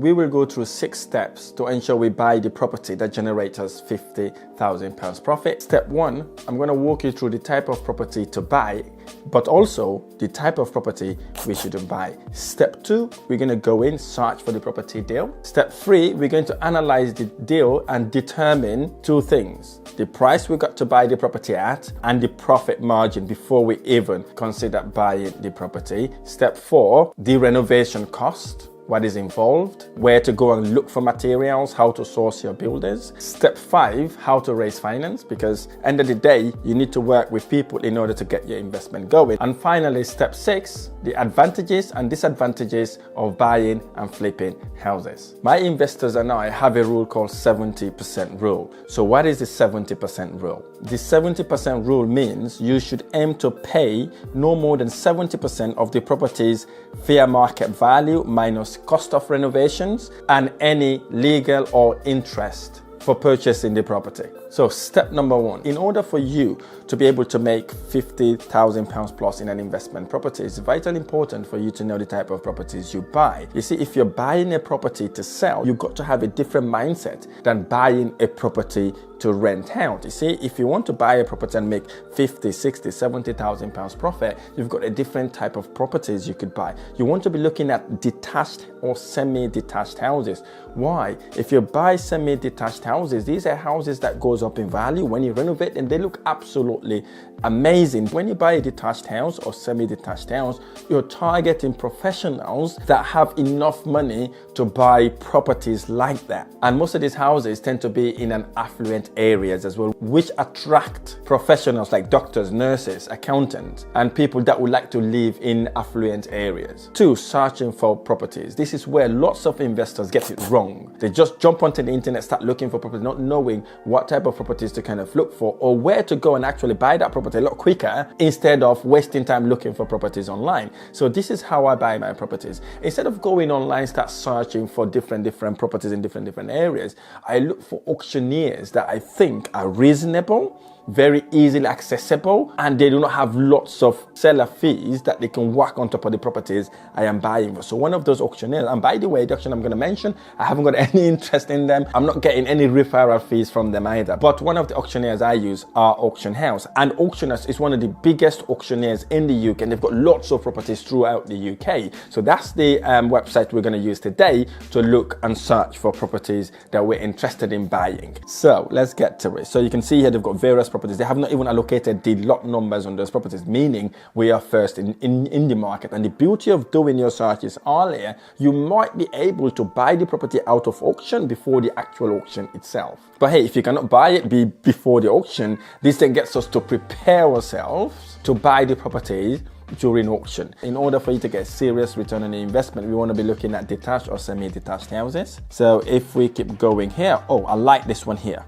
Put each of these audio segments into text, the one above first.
we will go through 6 steps to ensure we buy the property that generates us £50,000 profit. Step 1, I'm going to walk you through the type of property to buy, but also the type of property we shouldn't buy. Step 2, we're going to go in, search for the property deal. Step 3, we're going to analyze the deal and determine 2 things: the price we got to buy the property at and the profit margin before we even consider buying the property. Step 4, the renovation cost, what is involved, where to go and look for materials, how to source your builders. Step 5, how to raise finance, because end of the day, you need to work with people in order to get your investment going. And finally, step 6, the advantages and disadvantages of buying and flipping houses. My investors and I have a rule called 70% rule. So what is the 70% rule? The 70% rule means you should aim to pay no more than 70% of the property's fair market value minus cost of renovations and any legal or interest for purchasing the property. So step number 1, in order for you to be able to make £50,000 plus in an investment property, it's vitally important for you to know the type of properties you buy. You see, if you're buying a property to sell, you've got to have a different mindset than buying a property to rent out. You see, if you want to buy a property and make 50, 60, 70,000 pounds profit, you've got a different type of properties you could buy. You want to be looking at detached or semi-detached houses. Why? If you buy semi-detached houses, these are houses that goes up in value. When you renovate them, they look absolutely amazing. When you buy a detached house or semi-detached house, you're targeting professionals that have enough money to buy properties like that. And most of these houses tend to be in an affluent areas as well, which attract professionals like doctors, nurses, accountants, and people that would like to live in affluent areas. 2, searching for properties. This is where lots of investors get it wrong. They just jump onto the internet, start looking for properties, not knowing what type of properties to kind of look for or where to go and actually buy that property a lot quicker instead of wasting time looking for properties online. So this is how I buy my properties. Instead of going online, start searching for different properties in different areas, I look for auctioneers that I think are reasonable, very easily accessible, and they do not have lots of seller fees that they can whack on top of the properties I am buying. So one of those auctioneers, and by the way, the auction I'm going to mention, I haven't got any interest in them. I'm not getting any referral fees from them either. But one of the auctioneers I use are Auction House, and Auctioneers is one of the biggest auctioneers in the UK, and they've got lots of properties throughout the UK. So that's the website we're going to use today to look and search for properties that we're interested in buying. So let's get to it. So you can see here they've got various properties. They have not even allocated the lot numbers on those properties, meaning we are first in the market. And the beauty of doing your searches earlier, you might be able to buy the property out of auction before the actual auction itself. But hey, if you cannot buy it before the auction, this then gets us to prepare ourselves to buy the properties during auction. In order for you to get serious return on the investment, we want to be looking at detached or semi-detached houses. So if we keep going here, oh, I like this one here.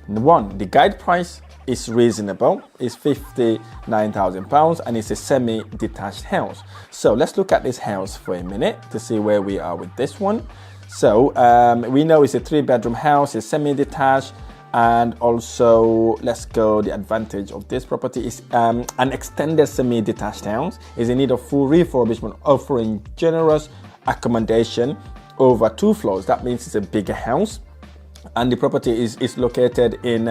1, the guide price is reasonable, it's £59,000 and it's a semi-detached house. So let's look at this house for a minute to see where we are with this one. So we know it's a 3-bedroom house, it's semi-detached, and also let's go, the advantage of this property is an extended semi-detached house, is in need of full refurbishment, offering generous accommodation over 2 floors. That means it's a bigger house. And the property is located in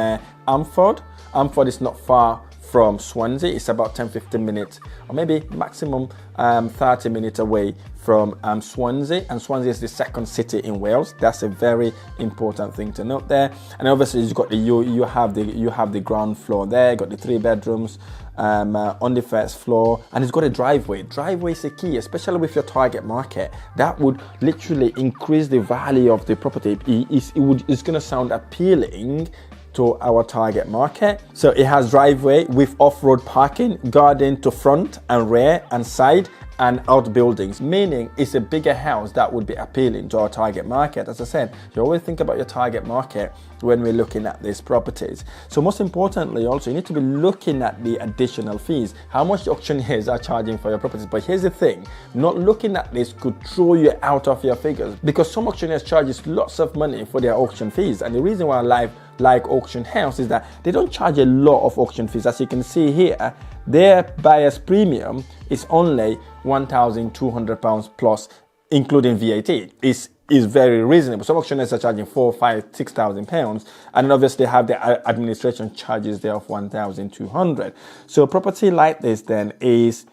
Amford. Amford is not far from Swansea. It's about 10-15 minutes or maybe maximum 30 minutes away from Swansea, and Swansea is the 2nd city in Wales. That's a very important thing to note there. And obviously you've got you have the ground floor there, got the 3 bedrooms on the 1st floor, and it's got a driveway. Driveway is a key, especially with your target market. That would literally increase the value of the property. It's going to sound appealing to our target market. So it has driveway with off-road parking, garden to front and rear and side, and outbuildings, meaning it's a bigger house that would be appealing to our target market. As I said, you always think about your target market when we're looking at these properties. So most importantly, also, you need to be looking at the additional fees, how much the auctioneers are charging for your properties. But here's the thing, not looking at this could throw you out of your figures, because some auctioneers charges lots of money for their auction fees. And the reason why I like Auction House is that they don't charge a lot of auction fees. As you can see here, their buyer's premium is only £1,200 plus, including VAT. It's is very reasonable. Some auctioneers are charging £4,000, £5,000, £6,000, and then obviously have the administration charges there of £1,200. So a property like this then is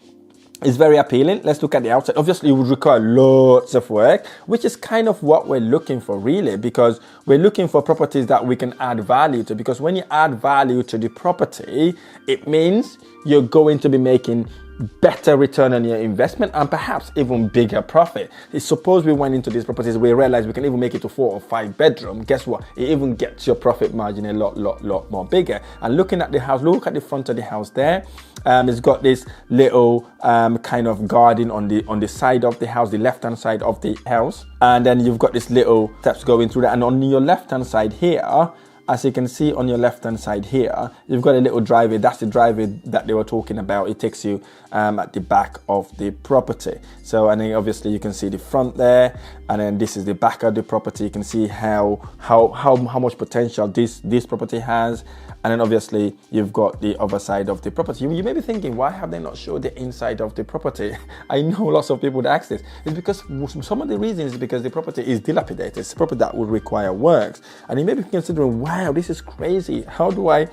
very appealing. Let's look at the outside. Obviously, it would require lots of work, which is kind of what we're looking for, really, because we're looking for properties that we can add value to. Because when you add value to the property, it means you're going to be making better return on your investment and perhaps even bigger profit. Suppose we went into these properties, we realized we can even make it to 4 or 5 bedroom. Guess what? It even gets your profit margin a lot more bigger. And looking at the house, look at the front of the house there. It's got this little kind of garden on the side of the house, the left hand side of the house, and then you've got this little steps going through that. And on your left hand side here, as you can see on your left hand side here, you've got a little driveway. That's the driveway that they were talking about. It takes you at the back of the property. So, and then obviously you can see the front there, and then this is the back of the property. You can see how much potential this property has. And then obviously you've got the other side of the property. You may be thinking, why have they not showed the inside of the property? I know lots of people would ask this. It's because some of the reasons is because the property is dilapidated. It's a property that would require works. And you may be considering, wow, this is crazy. How do I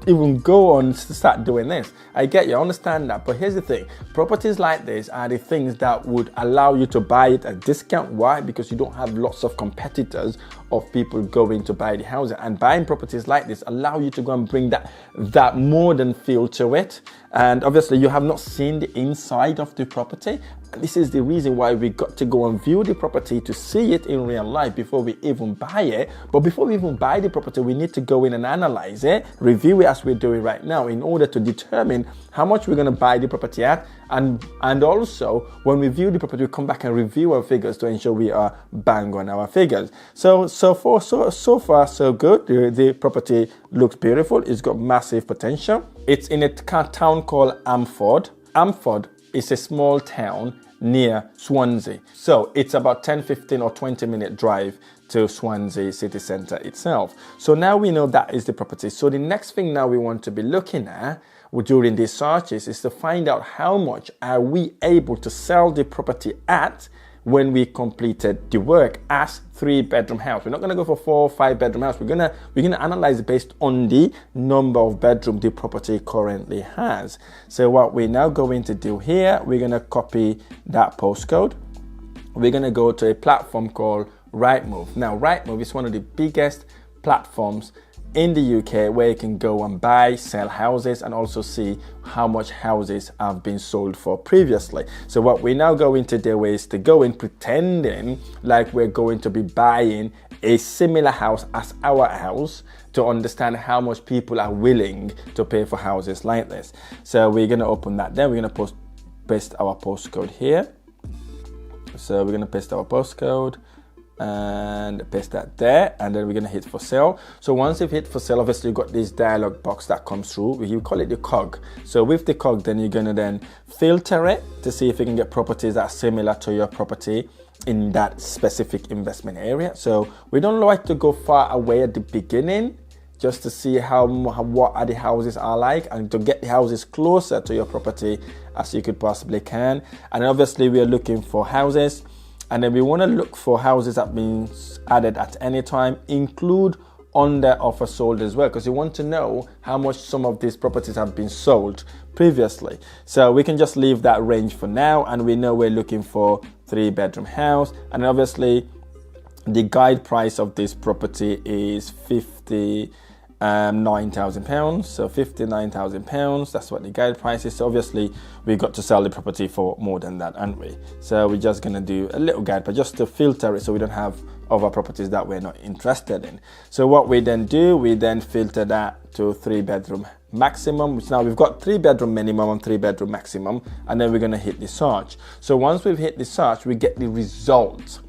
even go on to start doing this? I get you, I understand that, but here's the thing. Properties like this are the things that would allow you to buy it at discount. Why? Because you don't have lots of competitors of people going to buy the house, and buying properties like this allow you to go and bring that modern feel to it. And obviously you have not seen the inside of the property. This is the reason why we got to go and view the property to see it in real life before we even buy it. But before we even buy the property, we need to go in and analyze it, review it as we're doing right now, in order to determine how much we're going to buy the property at. And also when we view the property, we come back and review our figures to ensure we are bang on our figures. So far so good. The property looks beautiful. It's got massive potential. It's in a town called Amford. Amford is a small town near Swansea. So it's about 10, 15 or 20 minute drive to Swansea city centre itself. So now we know that is the property. So the next thing now we want to be looking at during these searches is to find out how much are we able to sell the property at when we completed the work as 3-bedroom house. We're not going to go for 4 or 5 bedroom house. We're gonna analyze it based on the number of bedroom the property currently has. So what we're now going to do here, we're going to copy that postcode. We're going to go to a platform called Rightmove. Now Rightmove is one of the biggest platforms in the UK where you can go and buy, sell houses, and also see how much houses have been sold for previously. So what we're now going to do is to go in pretending like we're going to be buying a similar house as our house to understand how much people are willing to pay for houses like this. So we're going to open that there. We're going to paste our postcode here. So we're going to paste our postcode and paste that there, and then we're going to hit for sale. So once you've hit for sale, obviously you've got this dialog box that comes through. We call it the cog. So with the cog, then you're going to then filter it to see if you can get properties that are similar to your property in that specific investment area. So we don't like to go far away at the beginning, just to see what are the houses are like, and to get the houses closer to your property as you could possibly can. And obviously we are looking for houses, and then we want to look for houses that have been added at any time, include under offer sold as well, because you want to know how much some of these properties have been sold previously. So we can just leave that range for now, and we know we're looking for 3-bedroom house. And obviously the guide price of this property is £59,000. So £59,000, that's what the guide price is. So obviously we got to sell the property for more than that, aren't we? So we're just gonna do a little guide, but just to filter it so we don't have other properties that we're not interested in. So what we then do, we then filter that to 3-bedroom maximum, which now we've got 3-bedroom minimum and 3-bedroom maximum, and then we're gonna hit the search. So once we've hit the search, we get the result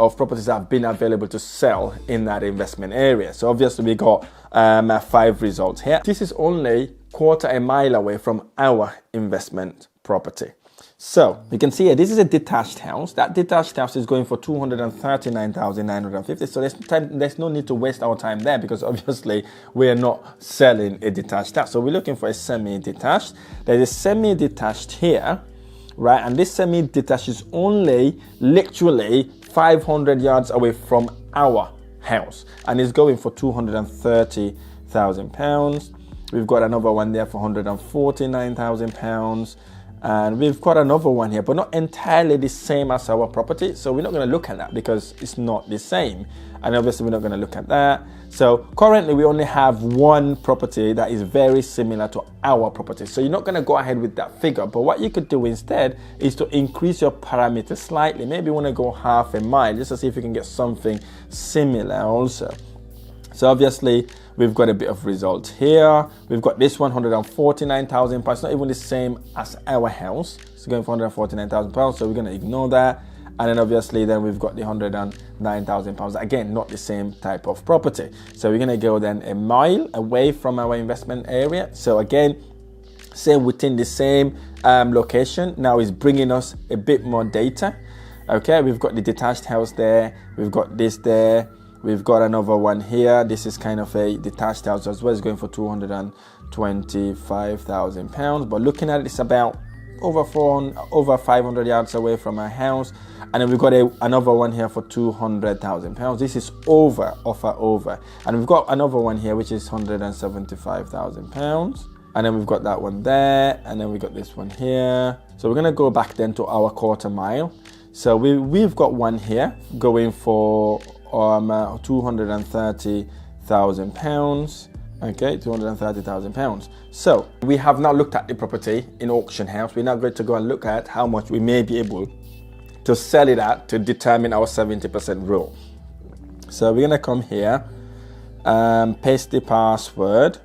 of properties that have been available to sell in that investment area. So obviously we got 5 results here. This is only quarter a mile away from our investment property. So you can see here, this is a detached house. That detached house is going for 239,950. So there's no need to waste our time there, because obviously we're not selling a detached house. So we're looking for a semi-detached. There's a semi-detached here, right? And this semi-detached is only literally 500 yards away from our house, and it's going for £230,000. We've got another one there for £149,000, and we've got another one here, but not entirely the same as our property, so we're not going to look at that because it's not the same, and obviously we're not going to look at that. So currently we only have one property that is very similar to our property, so you're not going to go ahead with that figure. But what you could do instead is to increase your parameters slightly. Maybe you want to go half a mile just to see if you can get something similar also. So obviously we've got a bit of result here. We've got this £149,000. It's not even the same as our house. It's going for £149,000, so we're going to ignore that. And then obviously then we've got the £109,000. Again, not the same type of property. So we're going to go then a mile away from our investment area. So again, say within the same location. Now it's bringing us a bit more data. Okay, we've got the detached house there. We've got this there. We've got another one here. This is kind of a detached house as well. It's going for £225,000. But looking at it, it's about over 500 yards away from our house. And then we've got another one here for £200,000. This is offer over. And we've got another one here which is £175,000. And then we've got that one there. And then we got this one here. So we're gonna go back then to our quarter mile. So we've got one here going for £230,000. Okay, £230,000. So we have now looked at the property in auction house. We're now going to go and look at how much we may be able to sell it at to determine our 70% rule. So we're gonna come here, paste the password,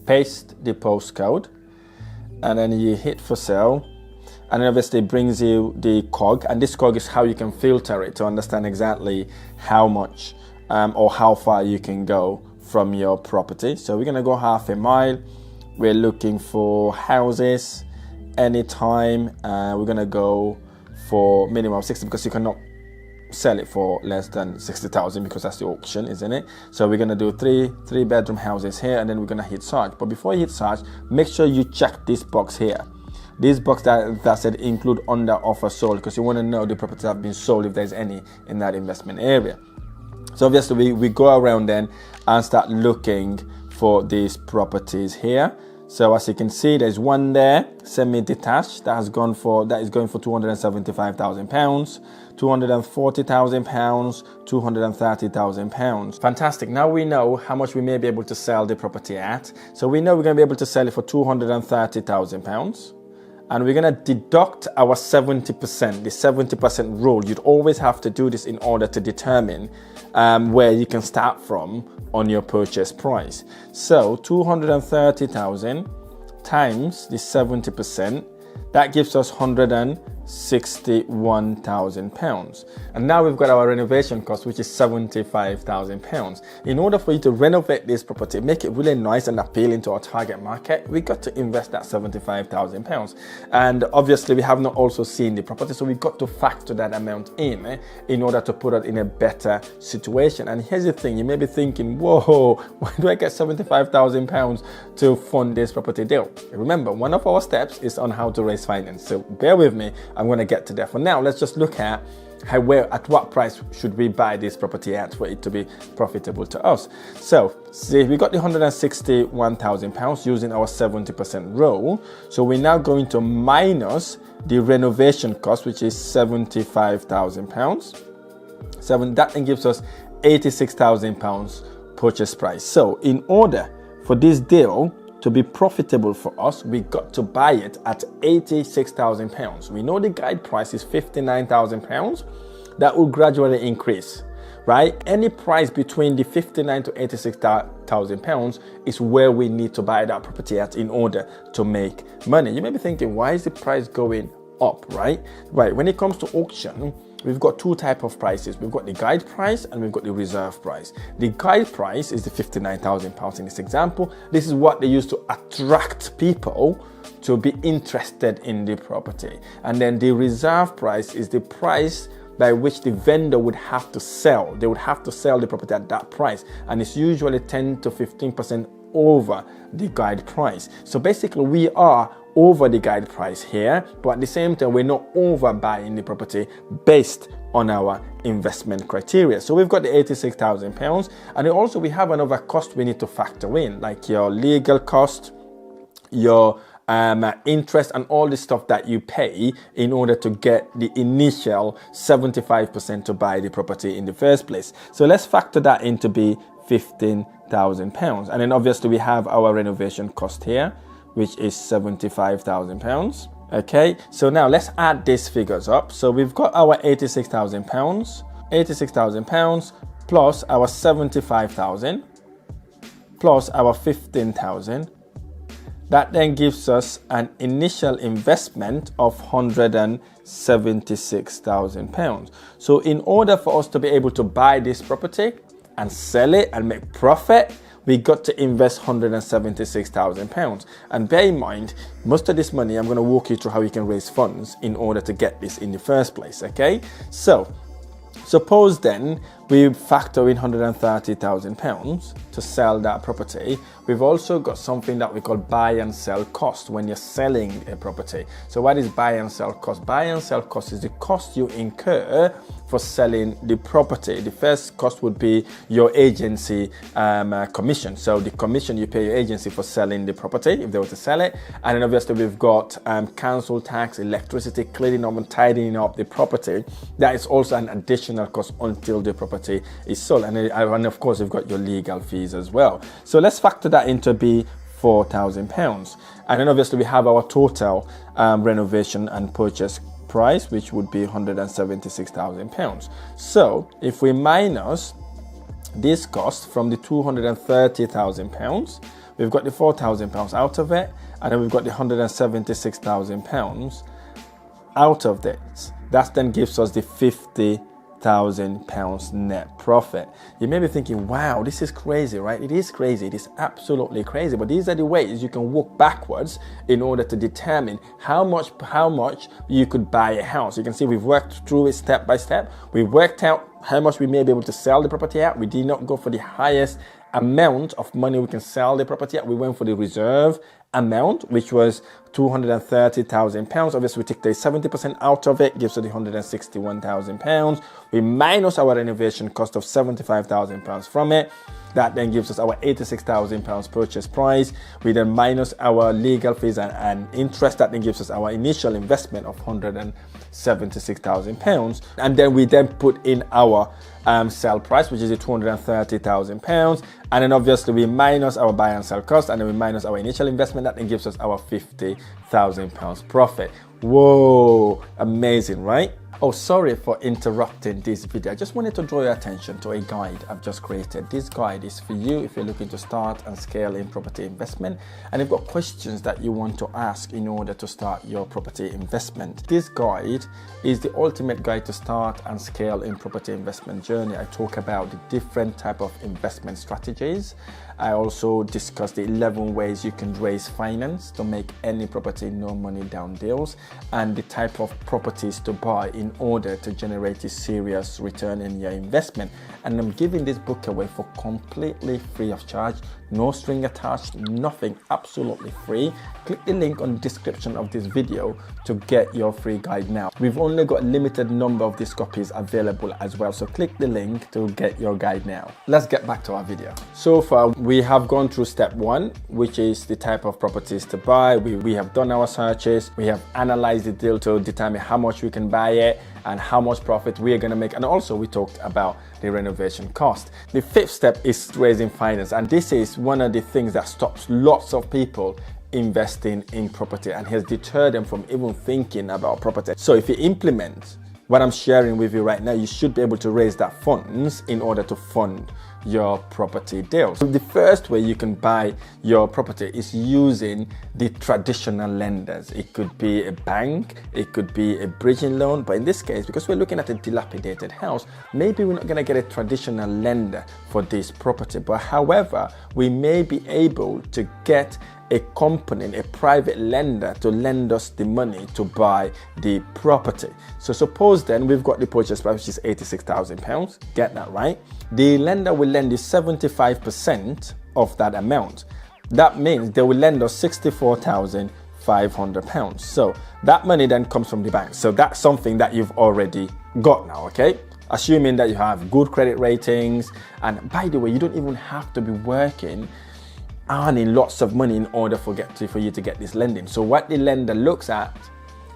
paste the postcode, and then you hit for sale. And then obviously it brings you the cog, and this cog is how you can filter it to understand exactly how much or how far you can go from your property. So we're gonna go half a mile. We're looking for houses anytime. We're gonna go for minimum 60 because you cannot sell it for less than 60,000 because that's the auction, isn't it? So we're gonna do three bedroom houses here, and then we're gonna hit search. But before you hit search, make sure you check this box here. This box that said include under offer sold, because you want to know the properties have been sold if there's any in that investment area. So obviously we go around then and start looking for these properties here. So as you can see, there's one there, semi-detached, that is going for £275,000, £240,000, £230,000. Fantastic. Now we know how much we may be able to sell the property at. So we know we're going to be able to sell it for £230,000. And we're going to deduct our 70%, the 70% rule. You'd always have to do this in order to determine where you can start from on your purchase price. So 230,000 times the 70%, that gives us £161,000. And now we've got our renovation cost, which is £75,000. In order for you to renovate this property, make it really nice and appealing to our target market, we got to invest that £75,000. And obviously we have not also seen the property, so we got to factor that amount in order to put it in a better situation. And here's the thing, you may be thinking, whoa, why do I get £75,000 to fund this property deal? Remember, one of our steps is on how to raise finance, so bear with me. I'm going to get to that. For now, let's just look at at what price should we buy this property at for it to be profitable to us. So see, we got the £161,000 using our 70% rule. So we're now going to minus the renovation cost, which is £75,000. That then gives us £86,000 purchase price. So in order for this deal to be profitable for us, we got to buy it at £86,000. We know the guide price is £59,000. That will gradually increase, right? Any price between the £59,000 to £86,000 is where we need to buy that property at in order to make money. You may be thinking, why is the price going up, right? Right, when it comes to auction, we've got two types of prices. We've got the guide price and we've got the reserve price. The guide price is the £59,000 in this example. This is what they use to attract people to be interested in the property. And then the reserve price is the price by which the vendor would have to sell. They would have to sell the property at that price. And it's usually 10 to 15% over the guide price. So basically we are over the guide price here, but at the same time we're not overbuying the property based on our investment criteria. So we've got the £86,000, and also we have another cost we need to factor in, like your legal cost, your interest, and all the stuff that you pay in order to get the initial 75% to buy the property in the first place. So let's factor that in to be £15,000. And then obviously we have our renovation cost here, which is £75,000. Okay, so now let's add these figures up. So we've got our £86,000 plus our 75,000 plus our 15,000. That then gives us an initial investment of £176,000. So in order for us to be able to buy this property and sell it and make profit, we got to invest £176,000. And bear in mind, most of this money, I'm going to walk you through how you can raise funds in order to get this in the first place, okay? So suppose then we factor in £130,000 to sell that property. We've also got something that we call buy and sell cost when you're selling a property. So what is buy and sell cost? Buy and sell cost is the cost you incur for selling the property. The first cost would be your agency commission. So the commission you pay your agency for selling the property if they were to sell it. And then obviously we've got council tax, electricity, cleaning up and tidying up the property. That is also an additional cost until the property is sold. And of course you've got your legal fees as well. So let's factor that into be £4,000. And then obviously we have our total renovation and purchase price, which would be £176,000. So if we minus this cost from the £230,000, we've got the £4,000 out of it, and then we've got the £176,000 out of this. That then gives us the £50,000 net profit. You may be thinking, wow, this is crazy, right? It is crazy. It is absolutely crazy. But these are the ways you can walk backwards in order to determine how much you could buy a house. You can see we've worked through it step by step. We worked out how much we may be able to sell the property at. We did not go for the highest amount of money we can sell the property at. We went for the reserve amount, which was £230,000. Obviously, we take the 70% out of it, gives us the £161,000. We minus our renovation cost of £75,000 from it. That then gives us our £86,000 purchase price. We then minus our legal fees and interest. That then gives us our initial investment of £176,000. And then we then put in our sell price, which is the £230,000. And then obviously we minus our buy and sell cost, and then we minus our initial investment. That then gives us our £50,000 profit. Whoa, amazing, right? Oh, sorry for interrupting this video. I just wanted to draw your attention to a guide I've just created. This guide is for you if you're looking to start and scale in property investment, and you've got questions that you want to ask in order to start your property investment. This guide is the ultimate guide to start and scale in property investment journey. I talk about the different type of investment strategies. I also discuss the 11 ways you can raise finance to make any property no money down deals, and the type of properties to buy in order to generate a serious return in your investment. And I'm giving this book away for completely free of charge, no string attached, nothing, absolutely free. Click the link on the description of this video to get your free guide now. We've only got a limited number of these copies available as well, so click the link to get your guide now. Let's get back to our video. So far we have gone through step 1, which is the type of properties to buy. We have done our searches, we have analyzed the deal to determine how much we can buy it and how much profit we are going to make, and also we talked about the renovation cost. The 5th step is raising finance, and this is one of the things that stops lots of people investing in property and has deterred them from even thinking about property. So if you implement what I'm sharing with you right now, you should be able to raise that funds in order to fund your property deals. So the first way you can buy your property is using the traditional lenders. It could be a bank, it could be a bridging loan, but in this case, because we're looking at a dilapidated house, maybe we're not going to get a traditional lender for this property, but however, we may be able to get a company, a private lender, to lend us the money to buy the property. So suppose then we've got the purchase price, which is £86,000. Get that right? The lender will lend you 75% of that amount. That means they will lend us £64,500. So that money then comes from the bank. So that's something that you've already got now, okay? Assuming that you have good credit ratings, and by the way, you don't even have to be working, earning lots of money in order for you to get this lending. So what the lender looks at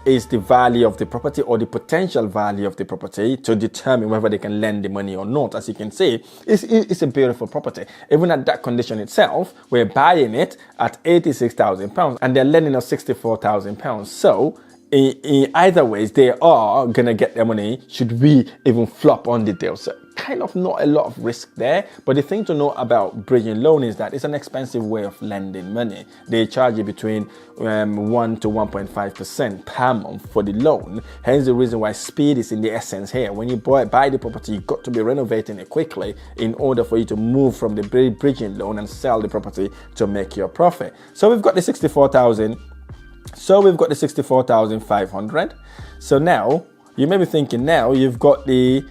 is the value of the property or the potential value of the property to determine whether they can lend the money or not. As you can see, it's a beautiful property. Even at that condition itself, we're buying it at £86,000 and they're lending us £64,000. So in either ways, they are gonna get their money should we even flop on the deal. So kind of not a lot of risk there. But the thing to know about bridging loan is that it's an expensive way of lending money. They charge you between 1 to 1.5% per month for the loan. Hence the reason why speed is in the essence here. When you buy the property, you've got to be renovating it quickly in order for you to move from the bridging loan and sell the property to make your profit. So we've got the 64,000. So we've got the 64,500. So now you may be thinking, now you've got the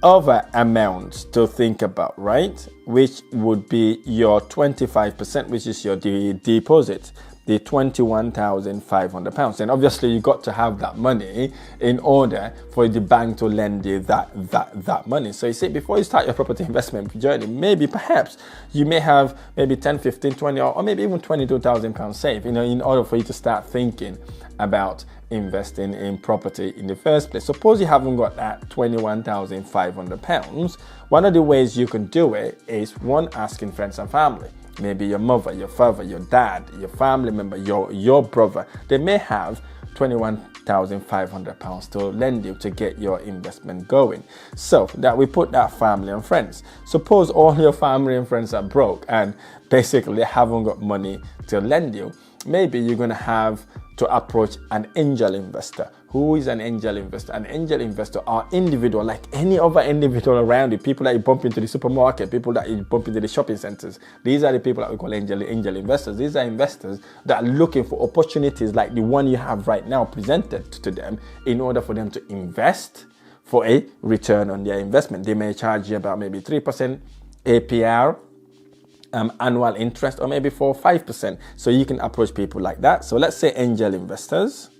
other amount to think about, right? Which would be your 25%, which is your deposit, the £21,500. And obviously you got to have that money in order for the bank to lend you that money. So you see, before you start your property investment journey, perhaps you may have maybe 10, 15, 20, or maybe even £22,000 saved, in order for you to start thinking about investing in property in the first place. Suppose you haven't got that £21,500. One of the ways you can do it is one, asking friends and family. Maybe your mother, your father, your dad, your family member, your brother. They may have £21,500 to lend you to get your investment going. So that we put that family and friends. Suppose all your family and friends are broke and basically they haven't got money to lend you. Maybe you're going to have to approach an angel investor. Who is an angel investor? An angel investor are individual, like any other individual around you. People that you bump into the supermarket, people that you bump into the shopping centers. These are the people that we call angel investors. These are investors that are looking for opportunities like the one you have right now presented to them in order for them to invest for a return on their investment. They may charge you about maybe 3% APR, annual interest, or maybe 4 or 5%. So you can approach people like that. So let's say angel investors.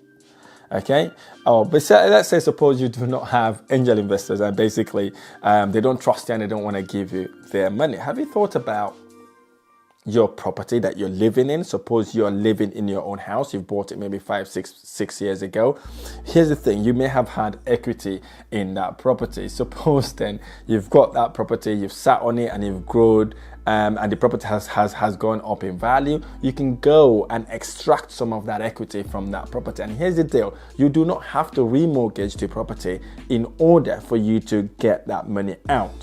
Okay. But let's say suppose you do not have angel investors and basically they don't trust you and they don't want to give you their money. Have you thought about your property that you're living in? Suppose you're living in your own house. You've bought it maybe 6 years ago. Here's the thing. You may have had equity in that property. Suppose then you've got that property, you've sat on it and you've grown, and the property has gone up in value. You can go and extract some of that equity from that property. And here's the deal. You do not have to remortgage the property in order for you to get that money out.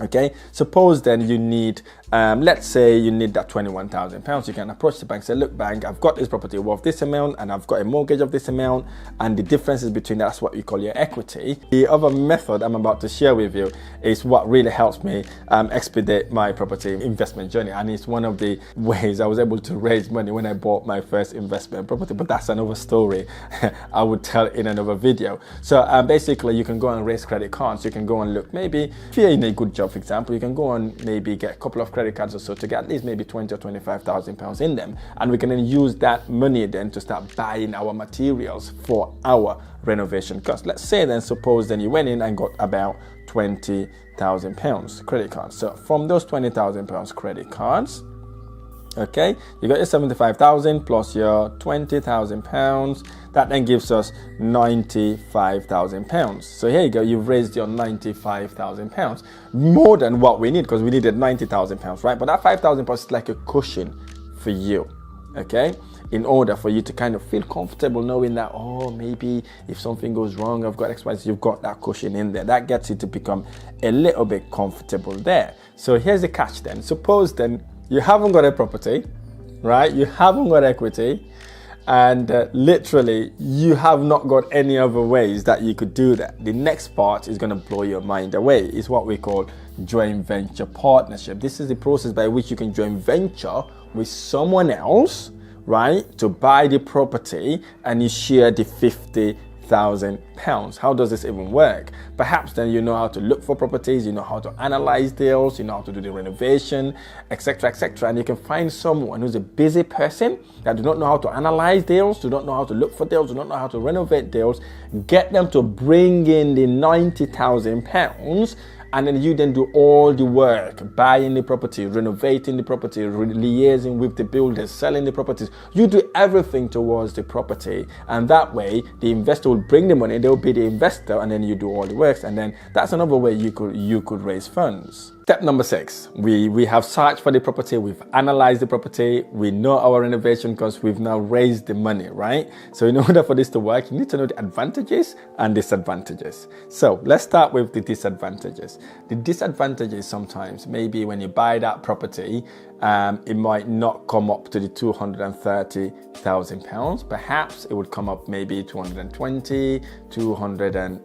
Okay, suppose then you need, let's say you need that £21,000. You can approach the bank, say, look, bank, I've got this property worth this amount and I've got a mortgage of this amount, and the difference is between that's what we call your equity. The other method I'm about to share with you is what really helps me expedite my property investment journey, and it's one of the ways I was able to raise money when I bought my first investment property, but that's another story I would tell in another video. So basically you can go and raise credit cards. You can go and look, maybe if you're in a good job, for example, you can go and maybe get a couple of credit cards or so to get at least maybe 20 or 25,000 pounds in them, and we can then use that money then to start buying our materials for our renovation cost. Let's say then, suppose then you went in and got about 20,000 pounds credit cards. So from those 20,000 pounds credit cards, okay, you got your 75,000 plus your 20,000 pounds. That then gives us 95,000 pounds. So here you go, you've raised your 95,000 pounds, more than what we need, because we needed 90,000 pounds, right? But that 5,000 pounds is like a cushion for you, okay? In order for you to kind of feel comfortable knowing that, oh, maybe if something goes wrong, I've got expenses, you've got that cushion in there. That gets you to become a little bit comfortable there. So here's the catch then. Suppose then you haven't got a property, right? You haven't got equity, and literally you have not got any other ways that you could do that. The next part is going to blow your mind away. It's what we call joint venture partnership. This is the process by which you can joint venture with someone else, right, to buy the property, and you share the £50,000. £50,000. How does this even work? Perhaps then you know how to look for properties, you know how to analyze deals, you know how to do the renovation, etc., etc. And you can find someone who's a busy person that do not know how to analyze deals, do not know how to look for deals, do not know how to renovate deals. Get them to bring in the £90,000, and then you then do all the work, buying the property, renovating the property, liaising with the builders, selling the properties. You do everything towards the property, and that way the investor will bring the money, they'll be the investor, and then you do all the works, and then that's another way you could raise funds. Step number 6, we have searched for the property, we've analyzed the property, we know our renovation costs, we've now raised the money, right? So in order for this to work, you need to know the advantages and disadvantages. So let's start with the disadvantages. The disadvantages sometimes, maybe when you buy that property, it might not come up to the £230,000. Perhaps it would come up maybe 220, 210.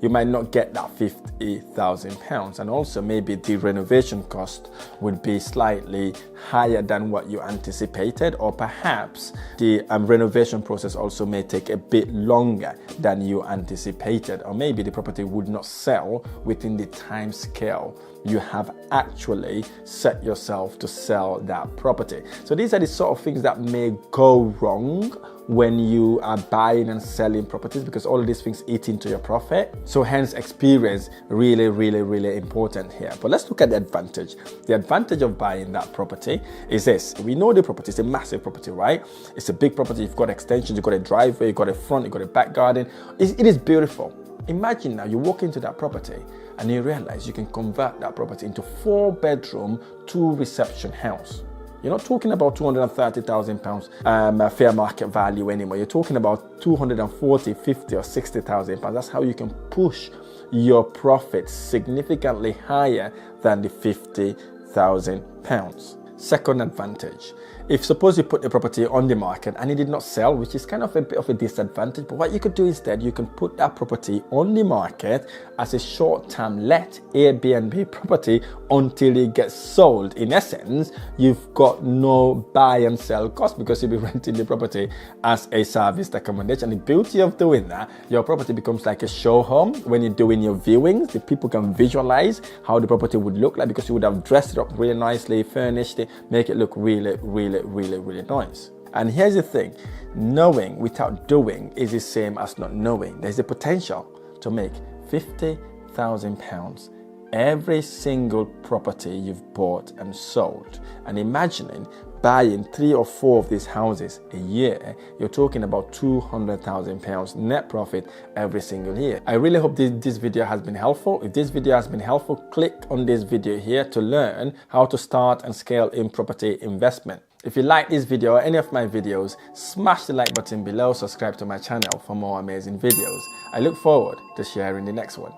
You might not get that £50,000, and also maybe the renovation cost would be slightly higher than what you anticipated, or perhaps the renovation process also may take a bit longer than you anticipated, or maybe the property would not sell within the time scale you have actually set yourself to sell that property. So these are the sort of things that may go wrong when you are buying and selling properties, because all of these things eat into your profit. So hence experience really, really, really important here. But let's look at the advantage. The advantage of buying that property is this. We know the property is a massive property, right? It's a big property. You've got extensions, you've got a driveway, you've got a front, you've got a back garden. It is beautiful. Imagine now you walk into that property and you realize you can convert that property into 4-bedroom, 2-reception house. You're not talking about £230,000 fair market value anymore. You're talking about 240, 50 or 60,000 pounds. That's how you can push your profit significantly higher than the £50,000. Second advantage. If suppose you put the property on the market and it did not sell, which is kind of a bit of a disadvantage, but what you could do instead, you can put that property on the market as a short-term let Airbnb property until it gets sold. In essence, you've got no buy and sell cost because you'll be renting the property as a serviced accommodation. The beauty of doing that, your property becomes like a show home. When you're doing your viewings, the people can visualize how the property would look like, because you would have dressed it up really nicely, furnished it, make it look really, really, really, really nice. And here's the thing, knowing without doing is the same as not knowing. There's the potential to make £50,000 every single property you've bought and sold. And imagining buying 3 or 4 of these houses a year, you're talking about £200,000 net profit every single year. I really hope this video has been helpful. If this video has been helpful, click on this video here to learn how to start and scale in property investment. If you like this video or any of my videos, smash the like button below, subscribe to my channel for more amazing videos. I look forward to sharing the next one.